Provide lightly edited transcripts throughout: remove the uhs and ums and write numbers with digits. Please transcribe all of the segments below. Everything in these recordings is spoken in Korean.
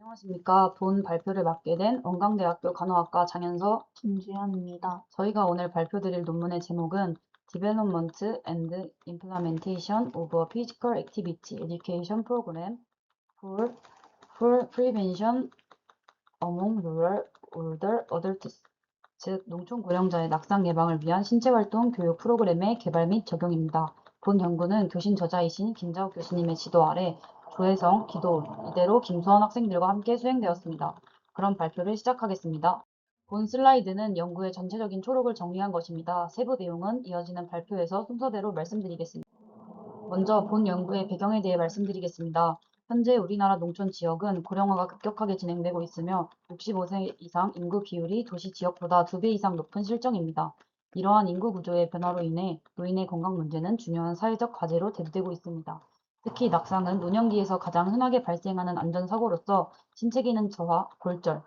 안녕하십니까. 본 발표를 맡게 된 원광대학교 간호학과 장현서 김주현입니다. 저희가 오늘 발표드릴 논문의 제목은 Development and Implementation of a Physical Activity Education Program for Prevention Among Rural Older Adults, 즉 농촌 고령자의 낙상 예방을 위한 신체활동 교육 프로그램의 개발 및 적용입니다. 본 연구는 교신 저자이신 김자욱 교수님의 지도 아래 조혜성, 기도, 이대로 김수원 학생들과 함께 수행되었습니다. 그럼 발표를 시작하겠습니다. 본 슬라이드는 연구의 전체적인 초록을 정리한 것입니다. 세부 내용은 이어지는 발표에서 순서대로 말씀드리겠습니다. 먼저 본 연구의 배경에 대해 말씀드리겠습니다. 현재 우리나라 농촌 지역은 고령화가 급격하게 진행되고 있으며 65세 이상 인구 비율이 도시 지역보다 2배 이상 높은 실정입니다. 이러한 인구 구조의 변화로 인해 노인의 건강 문제는 중요한 사회적 과제로 대두되고 있습니다. 특히 낙상은 노년기에서 가장 흔하게 발생하는 안전사고로서 신체 기능 저하, 골절,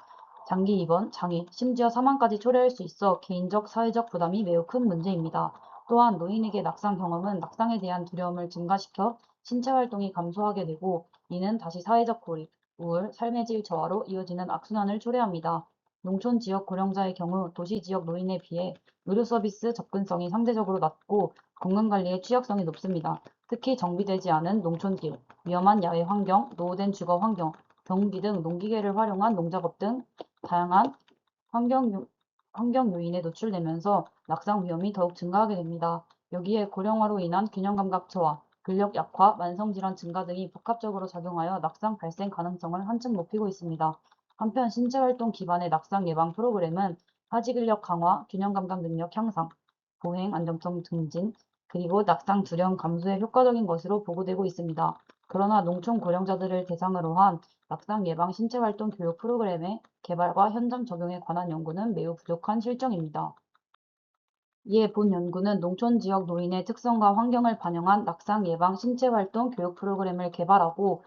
장기 입원, 장애, 심지어 사망까지 초래할 수 있어 개인적, 사회적 부담이 매우 큰 문제입니다. 또한 노인에게 낙상 경험은 낙상에 대한 두려움을 증가시켜 신체 활동이 감소하게 되고 이는 다시 사회적 고립, 우울, 삶의 질 저하로 이어지는 악순환을 초래합니다. 농촌 지역 고령자의 경우 도시 지역 노인에 비해 의료 서비스 접근성이 상대적으로 낮고 건강관리의 취약성이 높습니다. 특히 정비되지 않은 농촌길, 위험한 야외 환경, 노후된 주거 환경, 경운기 등 농기계를 활용한 농작업 등 다양한 환경 요인에 노출되면서 낙상 위험이 더욱 증가하게 됩니다. 여기에 고령화로 인한 균형 감각 저하, 근력 약화, 만성질환 증가 등이 복합적으로 작용하여 낙상 발생 가능성을 한층 높이고 있습니다. 한편 신체활동 기반의 낙상 예방 프로그램은 하지 근력 강화, 균형 감각 능력 향상, 보행 안정성 증진, 그리고 낙상 두려움 감소에 효과적인 것으로 보고되고 있습니다. 그러나 농촌 고령자들을 대상으로 한 낙상 예방 신체활동 교육 프로그램의 개발과 현장 적용에 관한 연구는 매우 부족한 실정입니다. 이에 본 연구는 농촌 지역 노인의 특성과 환경을 반영한 낙상 예방 신체활동 교육 프로그램을 개발하고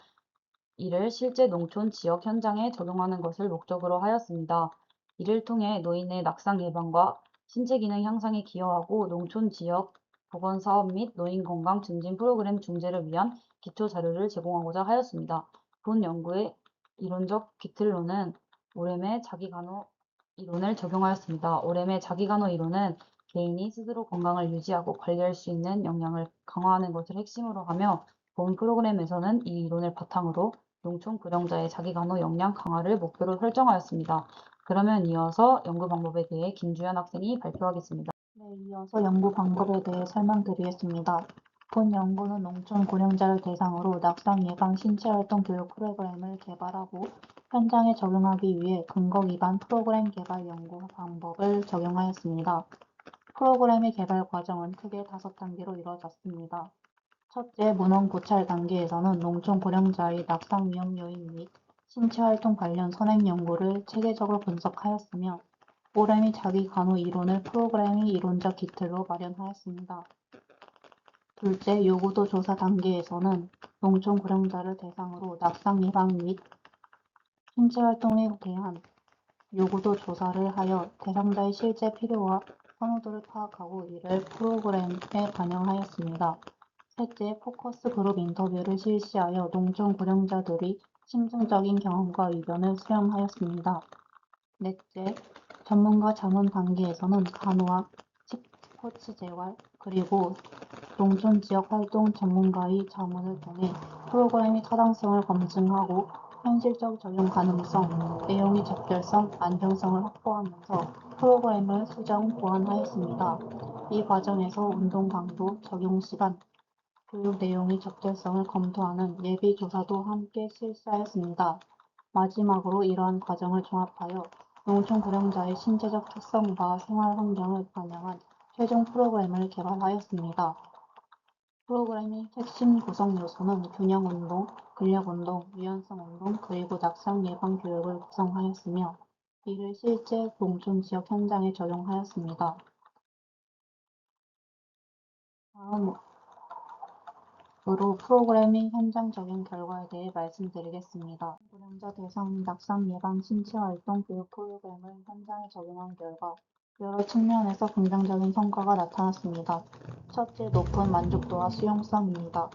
이를 실제 농촌 지역 현장에 적용하는 것을 목적으로 하였습니다. 이를 통해 노인의 낙상 예방과 신체 기능 향상에 기여하고 농촌 지역 보건 사업 및 노인 건강 증진 프로그램 중재를 위한 기초 자료를 제공하고자 하였습니다. 본 연구의 이론적 기틀로는 오렘의 자기간호 이론을 적용하였습니다. 오렘의 자기간호 이론은 개인이 스스로 건강을 유지하고 관리할 수 있는 역량을 강화하는 것을 핵심으로 하며 본 프로그램에서는 이 이론을 바탕으로 농촌 고령자의 자기간호 역량 강화를 목표로 설정하였습니다. 그러면 이어서 연구 방법에 대해 김주현 학생이 발표하겠습니다. 네, 이어서 연구 방법에 대해 설명드리겠습니다. 본 연구는 농촌 고령자를 대상으로 낙상 예방 신체활동 교육 프로그램을 개발하고 현장에 적용하기 위해 근거 기반 프로그램 개발 연구 방법을 적용하였습니다. 프로그램의 개발 과정은 크게 5단계로 이루어졌습니다. 첫째, 문헌 고찰 단계에서는 농촌 고령자의 낙상 위험 요인 및 신체활동 관련 선행 연구를 체계적으로 분석하였으며 오렘이 자기 간호 이론을 프로그램의 이론적 기틀로 마련하였습니다. 둘째, 요구도 조사 단계에서는 농촌 고령자를 대상으로 낙상 예방 및 신체활동에 대한 요구도 조사를 하여 대상자의 실제 필요와 선호도를 파악하고 이를 프로그램에 반영하였습니다. 셋째, 포커스 그룹 인터뷰를 실시하여 농촌 고령자들의 심층적인 경험과 의견을 수렴하였습니다. 넷째, 전문가 자문 단계에서는 간호학, 스포츠 재활, 그리고 농촌 지역 활동 전문가의 자문을 통해 프로그램의 타당성을 검증하고 현실적 적용 가능성, 내용의 적절성, 안정성을 확보하면서 프로그램을 수정 보완하였습니다. 이 과정에서 운동 강도, 적용 시간, 교육 내용의 적절성을 검토하는 예비 조사도 함께 실시하였습니다. 마지막으로 이러한 과정을 종합하여 농촌 고령자의 신체적 특성과 생활 환경을 반영한 최종 프로그램을 개발하였습니다. 프로그램의 핵심 구성 요소는 균형 운동, 근력 운동, 유연성 운동, 그리고 낙상 예방 교육을 구성하였으며 이를 실제 농촌 지역 현장에 적용하였습니다. 다음으로 프로그램의 현장 적용 결과에 대해 말씀드리겠습니다. 고령자 대상 낙상 예방 신체활동 교육 프로그램을 현장에 적용한 결과 여러 측면에서 긍정적인 성과가 나타났습니다. 첫째, 높은 만족도와 수용성입니다.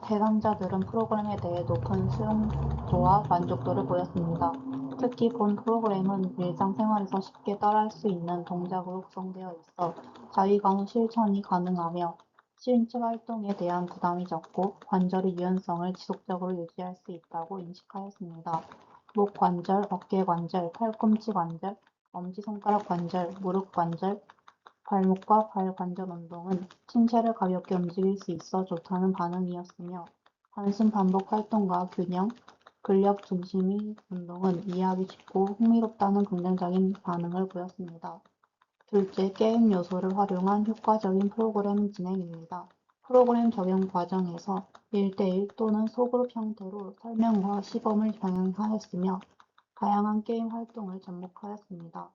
대상자들은 프로그램에 대해 높은 수용도와 만족도를 보였습니다. 특히 본 프로그램은 일상생활에서 쉽게 따라할 수 있는 동작으로 구성되어 있어 자기관우 실천이 가능하며 신체 활동에 대한 부담이 적고 관절의 유연성을 지속적으로 유지할 수 있다고 인식하였습니다. 목 관절, 어깨 관절, 팔꿈치 관절, 엄지손가락 관절, 무릎 관절, 발목과 발 관절 운동은 신체를 가볍게 움직일 수 있어 좋다는 반응이었으며 단순 반복 활동과 균형, 근력 중심의 운동은 이해하기 쉽고 흥미롭다는 긍정적인 반응을 보였습니다. 둘째, 게임 요소를 활용한 효과적인 프로그램 진행입니다. 프로그램 적용 과정에서 1대1 또는 소그룹 형태로 설명과 시범을 병행하였으며 다양한 게임 활동을 접목하였습니다.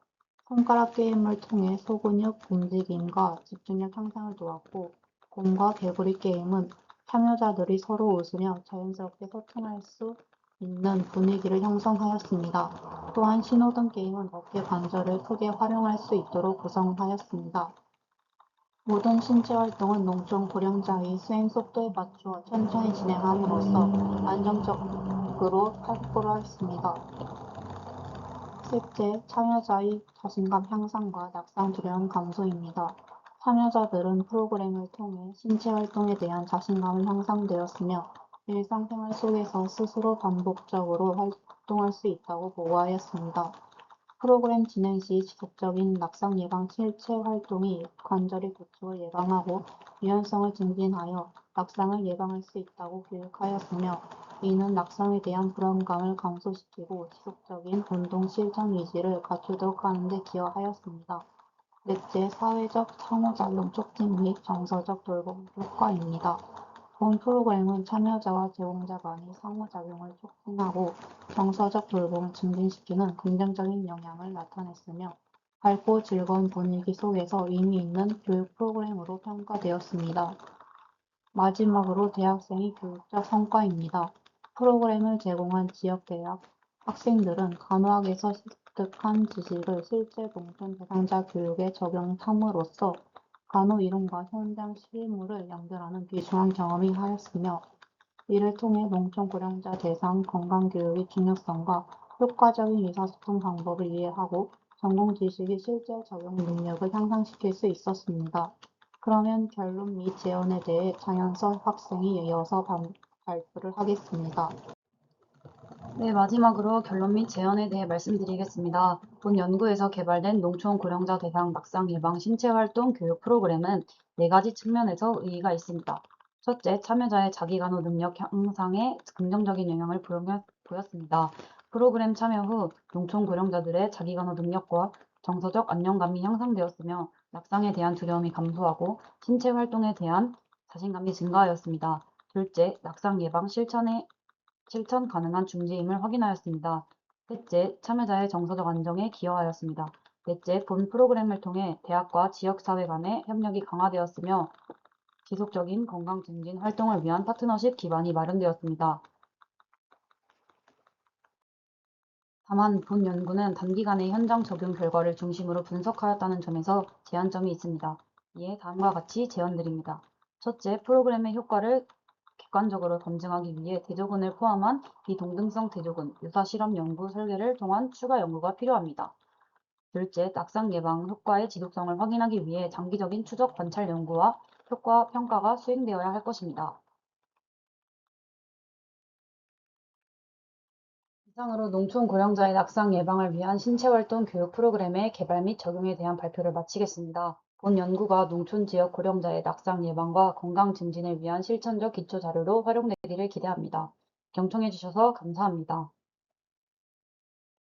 손가락 게임을 통해 소근육 움직임과 집중력 향상을 도왔고 곰과 개구리 게임은 참여자들이 서로 웃으며 자연스럽게 소통할 수 있는 분위기를 형성하였습니다. 또한 신호등 게임은 어깨 관절을 크게 활용할 수 있도록 구성하였습니다. 모든 신체 활동은 농촌 고령자의 수행 속도에 맞추어 천천히 진행함으로써 안정적으로 확보하였습니다. 셋째, 참여자의 자신감 향상과 낙상 두려움 감소입니다. 참여자들은 프로그램을 통해 신체 활동에 대한 자신감을 향상되었으며 일상생활 속에서 스스로 반복적으로 활동할 수 있다고 보고하였습니다. 프로그램 진행 시 지속적인 낙상 예방 실체 활동이 관절의 구축을 예방하고 유연성을 증진하여 낙상을 예방할 수 있다고 교육하였으며 이는 낙상에 대한 불안감을 감소시키고 지속적인 운동 실천 의지를 갖추도록 하는 데 기여하였습니다. 넷째, 사회적 상호작용 촉진 및 정서적 돌봄 효과입니다. 본 프로그램은 참여자와 제공자 간의 상호작용을 촉진하고 정서적 돌봄을 증진시키는 긍정적인 영향을 나타냈으며 밝고 즐거운 분위기 속에서 의미 있는 교육 프로그램으로 평가되었습니다. 마지막으로 대학생의 교육적 성과입니다. 프로그램을 제공한 지역대학 학생들은 간호학에서 습득한 지식을 실제 농촌 대상자 교육에 적용함으로써 간호 이론과 현장 실무를 연결하는 귀중한 경험이 하였으며 이를 통해 농촌 고령자 대상 건강교육의 중요성과 효과적인 의사소통 방법을 이해하고 전공 지식의 실제 적용 능력을 향상시킬 수 있었습니다. 그러면 결론 및 제언에 대해 장현서 학생이 이어서 발표를 하겠습니다. 네, 마지막으로 결론 및 제언에 대해 말씀드리겠습니다. 본 연구에서 개발된 농촌 고령자 대상 낙상 예방 신체 활동 교육 프로그램은 4가지 측면에서 의의가 있습니다. 첫째, 참여자의 자기간호 능력 향상에 긍정적인 영향을 보였습니다. 프로그램 참여 후 농촌 고령자들의 자기간호 능력과 정서적 안정감이 향상되었으며 낙상에 대한 두려움이 감소하고 신체 활동에 대한 자신감이 증가하였습니다. 둘째, 낙상 예방 실천 가능한 중지임을 확인하였습니다. 셋째, 참여자의 정서적 안정에 기여하였습니다. 넷째, 본 프로그램을 통해 대학과 지역사회 간의 협력이 강화되었으며 지속적인 건강 증진 활동을 위한 파트너십 기반이 마련되었습니다. 다만 본 연구는 단기간의 현장 적용 결과를 중심으로 분석하였다는 점에서 제한점이 있습니다. 이에 다음과 같이 제언드립니다. 첫째, 프로그램의 효과를 객관적으로 검증하기 위해 대조군을 포함한 비동등성 대조군 유사 실험 연구 설계를 통한 추가 연구가 필요합니다. 둘째, 낙상 예방 효과의 지속성을 확인하기 위해 장기적인 추적 관찰 연구와 효과 평가가 수행되어야 할 것입니다. 이상으로 농촌 고령자의 낙상 예방을 위한 신체활동 교육 프로그램의 개발 및 적용에 대한 발표를 마치겠습니다. 본 연구가 농촌 지역 고령자의 낙상 예방과 건강 증진을 위한 실천적 기초 자료로 활용되기를 기대합니다. 경청해 주셔서 감사합니다.